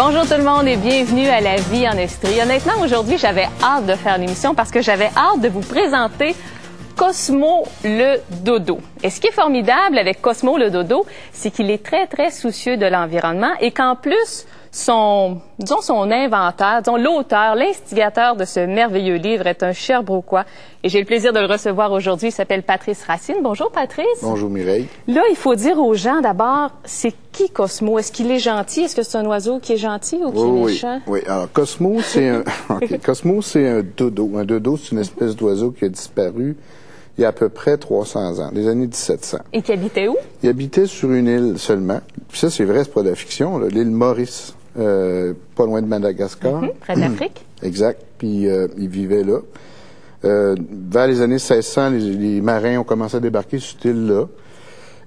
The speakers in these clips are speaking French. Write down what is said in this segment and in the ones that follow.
Bonjour tout le monde et bienvenue à La Vie en Estrie. Honnêtement, aujourd'hui, j'avais hâte de faire l'émission parce que j'avais hâte de vous présenter Cosmo le dodo. Et ce qui est formidable avec Cosmo le dodo, c'est qu'il est très, très soucieux de l'environnement et qu'en plus, son inventeur, l'auteur, l'instigateur de ce merveilleux livre est un Sherbrookeois. Et j'ai le plaisir de le recevoir aujourd'hui. Il s'appelle Patrice Racine. Bonjour, Patrice. Bonjour, Mireille. Là, il faut dire aux gens d'abord, c'est qui Cosmo? Est-ce qu'il est gentil? Est-ce que c'est un oiseau qui est gentil ou qui est méchant? Oui, alors Cosmo, c'est un... Cosmo, c'est un dodo. Un dodo, c'est une espèce d'oiseau qui a disparu il y a à peu près 300 ans, les années 1700. Et qui habitait où? Il habitait sur une île seulement. Puis ça, c'est vrai, c'est pas de la fiction, l'île Maurice. Pas loin de Madagascar. Près de l'Afrique. Exact. Puis il vivait là. Vers les années 1600, les marins ont commencé à débarquer sur cette île-là.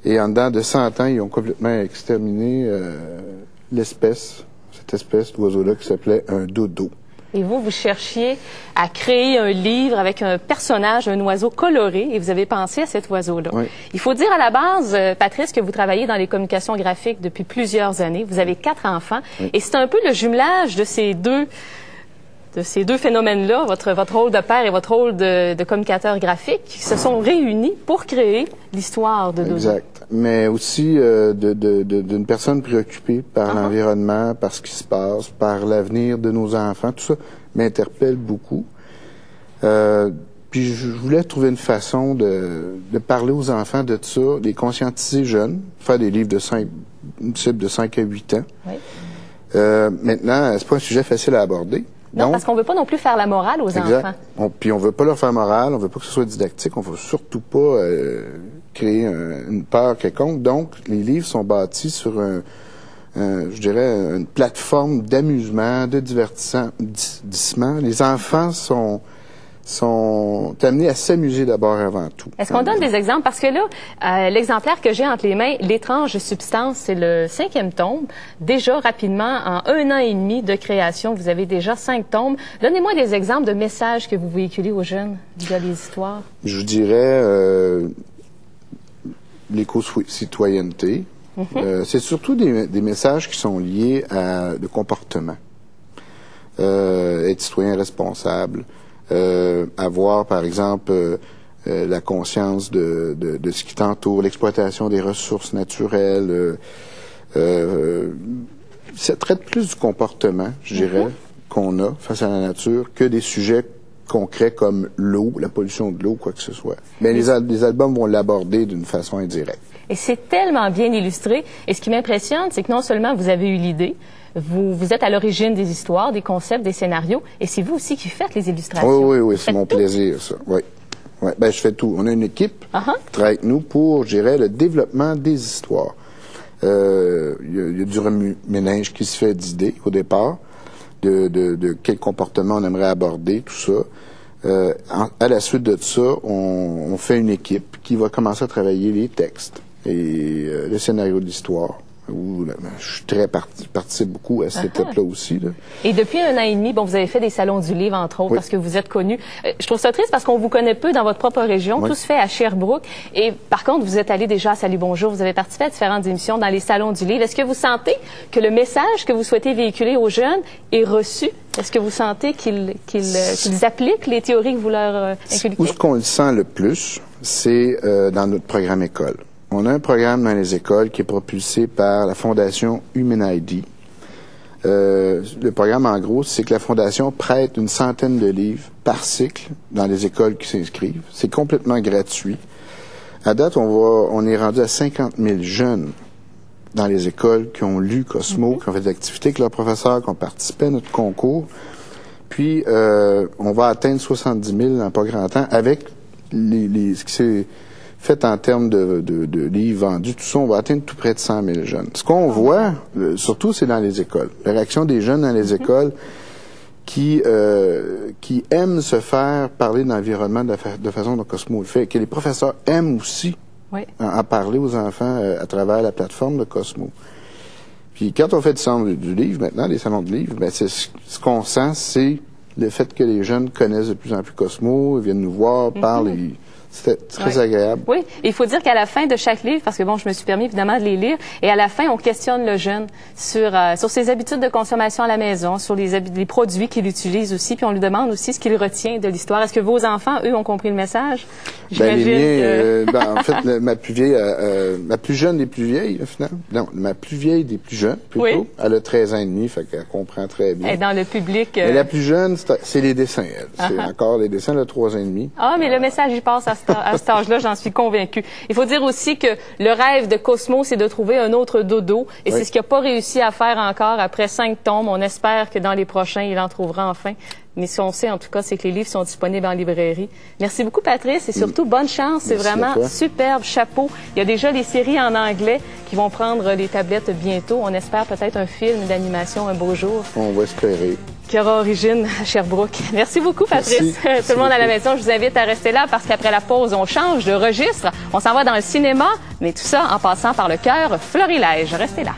Et en dedans de 100 ans, ils ont complètement exterminé cette espèce d'oiseau-là qui s'appelait un dodo. Et vous cherchiez à créer un livre avec un personnage, un oiseau coloré, et vous avez pensé à cet oiseau-là. Oui. Il faut dire à la base, Patrice, que vous travaillez dans les communications graphiques depuis plusieurs années. Vous avez 4 enfants, oui. Et c'est un peu le jumelage de ces deux phénomènes-là, votre rôle de père et votre rôle de communicateur graphique, qui se sont réunis pour créer l'histoire de Dodo. Exact. Mais aussi d'une personne préoccupée par l'environnement, par ce qui se passe, par l'avenir de nos enfants. Tout ça m'interpelle beaucoup. Puis je voulais trouver une façon de parler aux enfants de ça, les conscientiser jeunes, faire des livres une cible de 5 à 8 ans. Oui. Maintenant, c'est pas un sujet facile à aborder. Non, parce qu'on veut pas non plus faire la morale aux enfants. Puis on veut pas leur faire morale, on veut pas que ce soit didactique, on veut surtout pas créer une peur quelconque. Donc, les livres sont bâtis sur je dirais, une plateforme d'amusement, de divertissement. Les enfants sont amenés à s'amuser d'abord avant tout. Est-ce qu'on donne des exemples? Parce que là, l'exemplaire que j'ai entre les mains, L'étrange substance, c'est le 5e tome. Déjà, rapidement, en 1 an et demi de création, vous avez déjà 5 tomes. Donnez-moi des exemples de messages que vous véhiculez aux jeunes via les histoires. Je dirais l'éco-citoyenneté. C'est surtout des messages qui sont liés à le comportement. Être citoyen responsable. Avoir, par exemple, la conscience de ce qui t'entoure, l'exploitation des ressources naturelles. Ça traite plus du comportement, je dirais, qu'on a face à la nature que des sujets concrets comme l'eau, la pollution de l'eau, quoi que ce soit. Mais les albums vont l'aborder d'une façon indirecte. Et c'est tellement bien illustré. Et ce qui m'impressionne, c'est que non seulement vous avez eu l'idée, vous êtes à l'origine des histoires, des concepts, des scénarios, et c'est vous aussi qui faites les illustrations. Oui, c'est mon plaisir, ça. Oui. Ben, je fais tout. On a une équipe qui travaille avec nous pour, je dirais, le développement des histoires. Il y a du remue-ménage qui se fait d'idées au départ, de quel comportement on aimerait aborder, tout ça. À la suite de ça, on fait une équipe qui va commencer à travailler les textes et le scénario de l'histoire. Je suis participe beaucoup à cette étape-là aussi. Là. Et depuis 1 an et demi, vous avez fait des salons du livre, entre autres, parce que vous êtes connu. Je trouve ça triste parce qu'on vous connaît peu dans votre propre région. Tout se fait à Sherbrooke. Et par contre, vous êtes allé déjà à Salut Bonjour. Vous avez participé à différentes émissions dans les salons du livre. Est-ce que vous sentez que le message que vous souhaitez véhiculer aux jeunes est reçu? Est-ce que vous sentez qu'ils appliquent les théories que vous leur inculquez? Où est-ce qu'on le sent le plus, c'est dans notre programme école. On a un programme dans les écoles qui est propulsé par la Fondation Human-ID. Le programme, en gros, c'est que la Fondation prête une centaine de livres par cycle dans les écoles qui s'inscrivent. C'est complètement gratuit. À date, on est rendu à 50 000 jeunes dans les écoles qui ont lu Cosmo, qui ont fait des activités avec leurs professeurs, qui ont participé à notre concours. Puis, on va atteindre 70 000 en pas grand temps avec ce qui s'est fait en termes de livres vendus, tout ça, on va atteindre tout près de 100 000 jeunes. Ce qu'on voit, surtout, c'est dans les écoles. La réaction des jeunes dans les écoles qui aiment se faire parler de l'environnement de façon dont Cosmo le fait, que les professeurs aiment aussi en parler aux enfants à travers la plateforme de Cosmo. Puis quand on fait du salon du livre, maintenant, les salons de livre, ce qu'on sent, c'est le fait que les jeunes connaissent de plus en plus Cosmo, ils viennent nous voir, parlent, C'était très agréable. Oui, et il faut dire qu'à la fin de chaque livre, parce que bon, je me suis permis évidemment de les lire, et à la fin, on questionne le jeune sur ses habitudes de consommation à la maison, sur les produits qu'il utilise aussi, puis on lui demande aussi ce qu'il retient de l'histoire. Est-ce que vos enfants, eux, ont compris le message? Ben, les miens, en fait, ma plus vieille, ma plus jeune des plus vieilles, finalement. Non, ma plus vieille des plus jeunes, plutôt. Oui. Elle a 13 ans et demi, fait qu'elle comprend très bien. Et dans le public. Mais la plus jeune, c'est les dessins, elle. C'est encore les dessins, elle a 3 ans et demi. Ah, mais le message, il passe à cet âge-là, j'en suis convaincue. Il faut dire aussi que le rêve de Cosmo, c'est de trouver un autre dodo. Et c'est ce qu'il n'a pas réussi à faire encore après 5 tomes. On espère que dans les prochains, il en trouvera enfin. Mais ce qu'on sait, en tout cas, c'est que les livres sont disponibles en librairie. Merci beaucoup, Patrice, et surtout, bonne chance. C'est vraiment superbe. Chapeau. Il y a déjà les séries en anglais qui vont prendre les tablettes bientôt. On espère peut-être un film d'animation un beau jour. On va espérer. Qui aura origine à Sherbrooke. Merci beaucoup, Patrice. Merci. Tout le monde à la maison, je vous invite à rester là parce qu'après la pause, on change de registre. On s'en va dans le cinéma, mais tout ça en passant par le cœur florilège. Restez là.